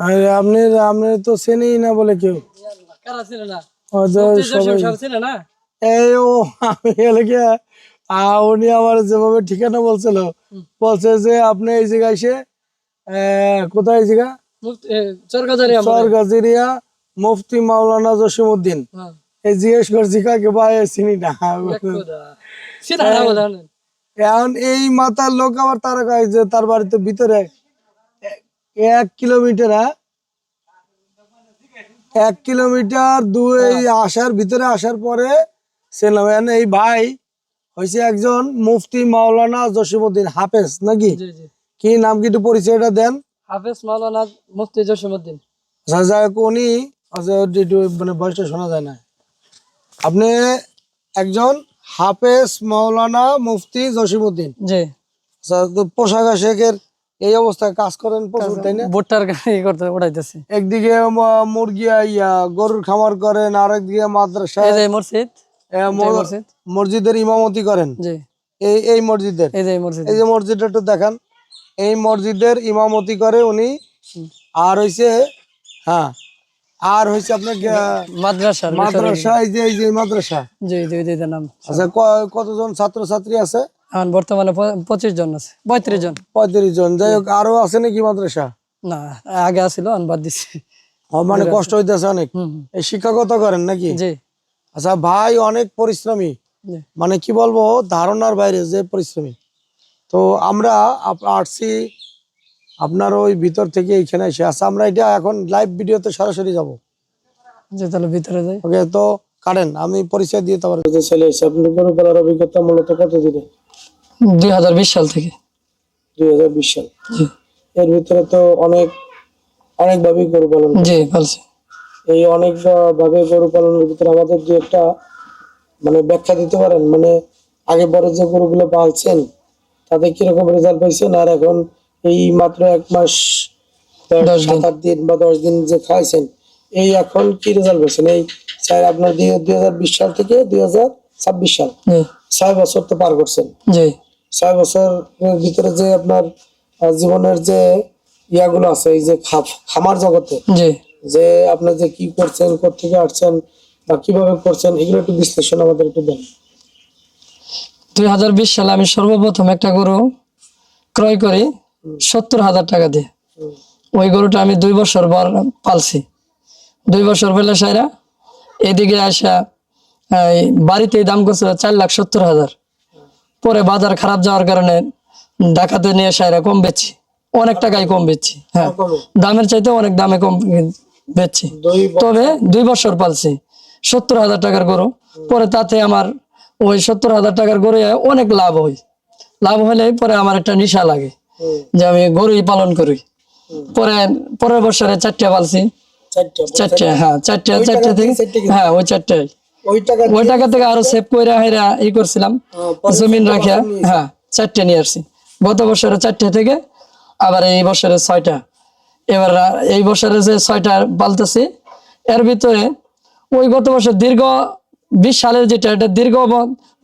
আরে আপনি আপনি তো চেনেই না বলে কেউ কারা ছিল না ও যে সবাই সব ছিল না এই ও আমি এলে কি উনি আমার যেভাবে ঠিকানা বলছিল বলছে যে আপনি এই জায়গায় এসে কোথায় এই জায়গা চরগাজেরিয়া মুফতি মাওলানা জসিমউদ্দিন এই জিজ্ঞেস করছি কাকে ভাই চিনি না এখন এই মাথার লোক আবার তারা কয় যে তার বাড়িতে ভিতরে 1 কিলোমিটার 1 কিলোমিটার দুই আসার ভিতরে আসার পরে ছিলাম এই ভাই হয়েছে একজন মুফতি মাওলানা জসিমউদ্দিন হাফেজ নাকি কি নাম কি একটু পরিচয়টা দেন হাফেজ মাওলানা মুফতি জসিমউদ্দিন আচ্ছা যাক উনি মানে বয়সটা শোনা যায় না আপনি একজন হাফেজ মাওলানা মুফতি জসিমউদ্দিন জি আচ্ছা তো পোশাক আশাকের এই অবস্থায় কাজ করেন প্রচুর তাই না ভুট্টার গাড়ি করতে উঠাইতেছি একদিকে মুরগি গরুর খামার করেন আর একদিকে মাদ্রাসা এই যে মসজিদ মসজিদের ইমামতি করেন জি এই মসজিদের এই যে মসজিদ এই যে মসজিদটা একটু দেখান এই মসজিদের ইমামতি করে উনি আর হইছে হ্যাঁ আর হইছে আপনার মাদ্রাসা এই যে মাদ্রাসা জি জি নাম আচ্ছা কতজন ছাত্র ছাত্রী আছে এখন বর্তমানে 25 জন আছে 35 জন যাই হোক আরো আছে নাকি মাদ্রাসা না আগে আছিল আমি বাদ দিছি মানে কষ্ট হইতেছে অনেক এই শিক্ষকতা করেন নাকি জি আচ্ছা ভাই অনেক পরিশ্রমী মানে কি বলবো ধারণার বাইরে যে পরিশ্রমী তো আমরা আসছি আপনার ওই ভিতর থেকে এইখানে এসে আচ্ছা আমরা এটা এখন লাইভ ভিডিওতে সরাসরি যাবো যে তাহলে ভিতরে যাই ওকে তো কাটেন আমি পরিচয় দিয়ে তারপরে চলে এসে আপনি গরু পালার অভিজ্ঞতা মূলত কত দিনে 2020 সাল থেকে 2020 সাল এর ভিতরে তো অনেক ভাবে গরু পালন জি বলছি এই অনেক ভাবে গরু পালনের ভিতরে আমাদের যে একটা মানে ব্যাখ্যা দিতে পারেন মানে আগে পরে যে গরুগুলো পালছেন তাতে কিরকম রেজাল্ট পাইছেন আর এখন এই মাত্র 1 মাস 7-8 দিন বা 10 দিন যে খাইছেন এই এখন কি রেজাল্ট পাইছেন এই স্যার আপনার 2020 সাল থেকে 2026 সাল 6 বছর তো পার করছেন জি 6 বছরের ভিতরে যে আপনার জীবনের যে ইয়াগুলো আছে এই যে খামার জগতে জি যে আপনি যে কি করছেন কোথেকে আসছেন বা কিভাবে করছেন এগুলো একটু বিশ্লেষণ আমাদের একটু দেন 2020 সালে আমি সর্বপ্রথম একটা গরু ক্রয় করি 70,000 টাকা দিয়ে ওই গরুটা আমি 2 বছর পালছি 2 বছর পেলে সাইরা এদিকে আসা বাড়িতে দাম করছিল 4,70,000 পরে বাজার খারাপ যাওয়ার কারণে ঢাকাতে নিয়ে সাইরা কম বেচছি অনেক টাকায় কম বেচছি হ্যাঁ দামের চাইতে অনেক দামে কম বেচছি তবে 2 বছর পালছি 70,000 টাকার গরু পরে তাতে আমার ওই 70,000 টাকার গরু অনেক লাভ হলে পরে আমার একটা নেশা লাগে যে আমি গরুই পালন করি পরের বছরে 4টা পালছি 4টা হ্যাঁ 4টা থেকে হ্যাঁ ওই 4টাই ওই টাকা থেকে আরো সেভ করে ই করছিলাম জমিন রাখিয়া হ্যাঁ 4টা নিয়ে আসছি গত বছরে 4টা থেকে আবার এই বছরে 6টা এবার এই বছরে যে 6টা পালতেছি এর ভিতরে ওই গত বছর দীর্ঘ 20 সালের যেটা এটা দীর্ঘ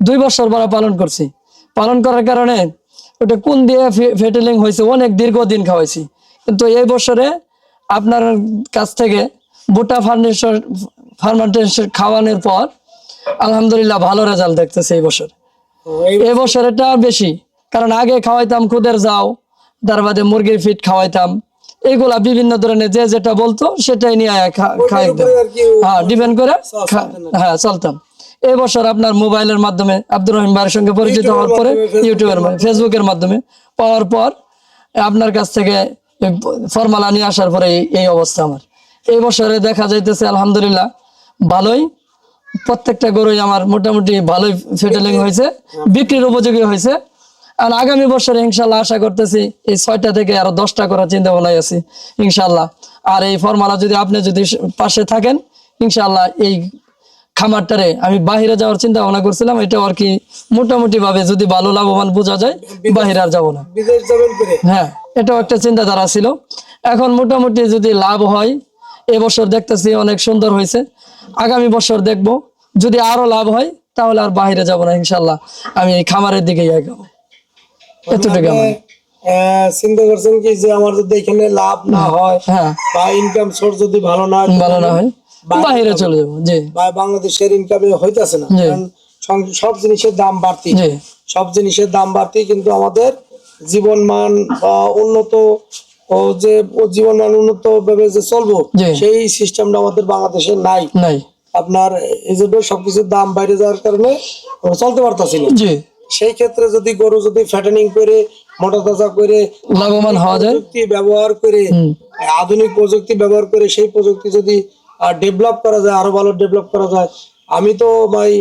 2 বছর বড় পালন করার কারণে ওটা কোন দিয়ে ফেটেলিং হয়েছে অনেক দীর্ঘদিন খাওয়াইছি কিন্তু এই বছরে আপনার কাছ থেকে ভুট্টা ফার্মেন্টেশন খাওয়ানোর পর আলহামদুলিল্লাহ ভালো রেজাল্ট দেখতেছে এই বছর এটা বেশি কারণ আগে খাওয়াইতাম খুদের যাও তার বাদে মুরগির ফিট খাওয়াইতাম এগুলা বিভিন্ন ধরনের যে যেটা বলতো সেটাই নিয়ে খাওয়াইতাম হ্যাঁ ডিপেন্ড করে হ্যাঁ চলতাম এই বছর আপনার মোবাইলের মাধ্যমে আব্দুর রহিম ভাইয়ের সঙ্গে পরিচিত হওয়ার পরে ইউটিউবের ফেসবুকের মাধ্যমে পাওয়ার পর আপনার কাছ থেকে ফর্মালা নিয়ে আসার পরে এই অবস্থা আমার এই বছরে দেখা যাইতেছে আলহামদুলিল্লাহ ভালোই প্রত্যেকটা গরুই আমার মোটামুটি ভালোই ফেটেলিং হয়েছে বিক্রির উপযোগী হয়েছে আর আগামী বছরে ইনশাল্লাহ আশা করতেছি এই 6টা থেকে আরো 10টা করার চিন্তা ভাবনায় আছি ইনশাল্লাহ আর এই ফর্মালা যদি আপনি যদি পাশে থাকেন ইনশাল্লাহ এই খামারটারে আমি বাহিরে যাওয়ার চিন্তা ভাবনা করছিলাম এটা আর কি মোটামুটি ভাবে যদি ভালো লাভবান বোঝা যায় বাহিরে আর যাবো না হ্যাঁ এটাও একটা চিন্তাধারা ছিল এখন মোটামুটি যদি লাভ হয় এবছর দেখতেছি অনেক সুন্দর হয়েছে আগামী বছর দেখবো যদি আরো লাভ হয় তাহলে আর বাহিরে যাব না ইনশাল্লাহ আমি এই খামারের দিকেই আগাবো এতটুকু চিন্তা করছেন কি যে আমার যদি এখানে লাভ না হয় হ্যাঁ বা ইনকাম সোর্স যদি ভালো না হয়, ভালো না হয় বাইরে চলে যাবো। জি বা বাংলাদেশের ইনকামে হইতাছে না, জি। কারণ সব জিনিসের দাম বাড়তি, জি সব জিনিসের দাম বাড়তি, কিন্তু আমাদের জীবন মান বা উন্নত জীবন মান উন্নত ভাবে যে চলবো জি। সেই সিস্টেমটা আমাদের বাংলাদেশে নাই। নাই। আপনার এই জন্য সবকিছুর দাম বাইরে যাওয়ার কারণে আমরা চলতে পারতাছি না। জি সেই ক্ষেত্রে যদি গরু যদি ফ্যাটেনিং করে মোটা তাজা করে লাভবান হওয়া যায়। প্রযুক্তি ব্যবহার করে, হুম। আধুনিক প্রযুক্তি ব্যবহার করে সেই প্রযুক্তি যদি ডেভেলপ করা যায়, আরো ভালো ডেভেলপ করা যায়, আমি তো ভাই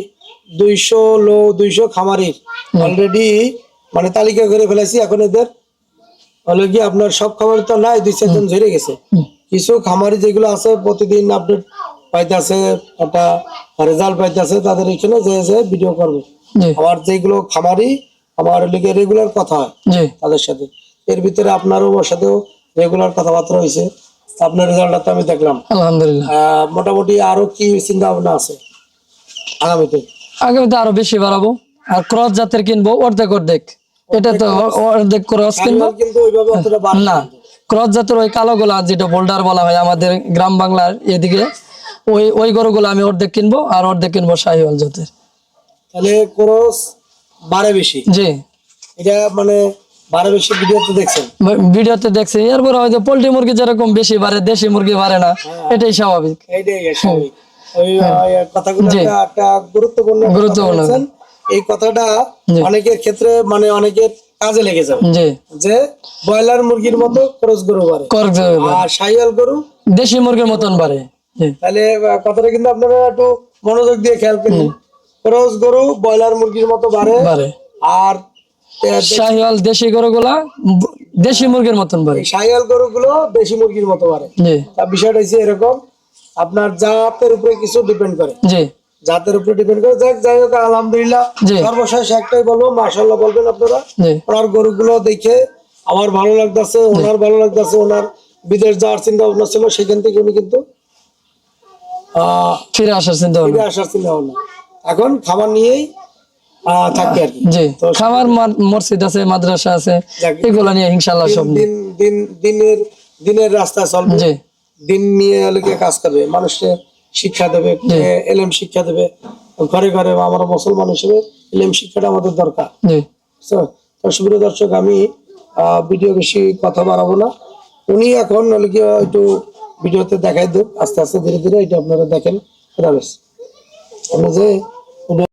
200 খামারির অলরেডি মানে তালিকা করে ফেলেছি। এখন এদের হলো কি আপনার সব খামারি তো নাই, 2-4 জন ঝরে গেছে। কিছু খামারি যেগুলো আছে প্রতিদিন আপডেট পাইতেছে, একটা রেজাল্ট পাইতেছে, তাদের এখানে যে ভিডিও করবে। জি আমার যেগুলো খামারি আমার লিগে রেগুলার কথা হয় জি তাদের সাথে, এর ভিতরে আপনারও আমার সাথেও রেগুলার কথাবার্তা হয়েছে। আপনার রেজাল্টটা তো আমি দেখলাম। আলহামদুলিল্লাহ। মোটামুটি আরো কি চিন্তা ভাবনা আছে আগামীতে? আগামীতে আরো বেশি বাড়াবো, আর ক্রস জাতের কিনবো অর্ধেক অর্ধেক। এটা তো অর্ধেক ক্রস কিনবো শাহিওয়াল কিন্তু ওইভাবে অতটা বাড়ে না, ক্রস জাতের ওই কালো গোলা যেটা বোল্ডার বলা হয় আমাদের গ্রাম বাংলার এদিকে, ওই গরুগুলো আমি অর্ধেক কিনবো আর অর্ধেক কিনবো শাহিওয়াল জাতের। তাহলে খরচ বাড়ে বেশি, জি এটা মানে বাড়ে বেশি ভিডিওতে দেখছেন? ভিডিওতে দেখছি। এরপরে হয়তো পোল্ট্রি মুরগি যেরকম বেশি বাড়ে, দেশি মুরগি বাড়ে না, এটাই স্বাভাবিক। এইটাই স্বাভাবিক। ওই কথাগুলো জি। একটা গুরুত্বপূর্ণ কথা গুরুত্বপূর্ণ। বলেছেন। এই কথাটা জি। অনেকের ক্ষেত্রে মানে অনেকের কাজে লেগে যাবে, জি যে ব্রয়লার মুরগির মতো খরচ গরু বাড়ে করজ আর শাহিওয়াল গরু দেশি মুরগির মতন বাড়ে। জি তাহলে কথাটা কিন্তু আপনারা একটু মনোযোগ দিয়ে খেয়াল করুন। খরচ গরু ব্রয়লার মুরগির মতো বাড়ে বাড়ে, আর শাহিওয়াল দেশি গরুগুলা দেশি মুরগির মতন বাড়ে। এই শাহিওয়াল গরুগুলো দেশি মুরগির মতো বাড়ে। জি তা বিষয়টা হচ্ছে এরকম, আপনার জাতের উপরে কিছু ডিপেন্ড করে, জি জাতের উপরে ডিপেন্ড করে। যাই হোক আলহামদুলিল্লাহ, জি সর্বশেষ একটাই বলবো, মাশাআল্লাহ বলবেন আপনারা। জি ওনার গরুগুলো দেখে আমার ভালো লাগতেছে, ওনার ভালো লাগতেছে। ওনার বিদেশ যাওয়ার চিন্তা ভাবনা ছিল, সেখান থেকে উনি কিন্তু ফিরে আসার চিন্তা ভাবনা। ফিরে আসার চিন্তা ভাবনা, এখন খাবার নিয়েই থাকবে আর কি। জি তো খামার মসজিদ আছে, মাদ্রাসা আছে, যাক, এগুলা নিয়ে ইনশাআল্লাহ সব নিয়ে। দিন দিন দিনের দিনের রাস্তায় চলবে, জি দিন নিয়ে লোকে কাজ করবে, মানুষকে শিক্ষা দেবে, এলেম শিক্ষা দেবে ঘরে ঘরে। আমরা মুসলমান হিসেবে এলেম শিক্ষাটা আমাদের দরকার। জি তো সুপ্রিয় দর্শক, আমি ভিডিও বেশি কথা বাড়াবো না। উনি এখন লোকে একটু ভিডিওতে দেখাই দেব আস্তে আস্তে ধীরে ধীরে, এটা আপনারা দেখেন। আপনি যে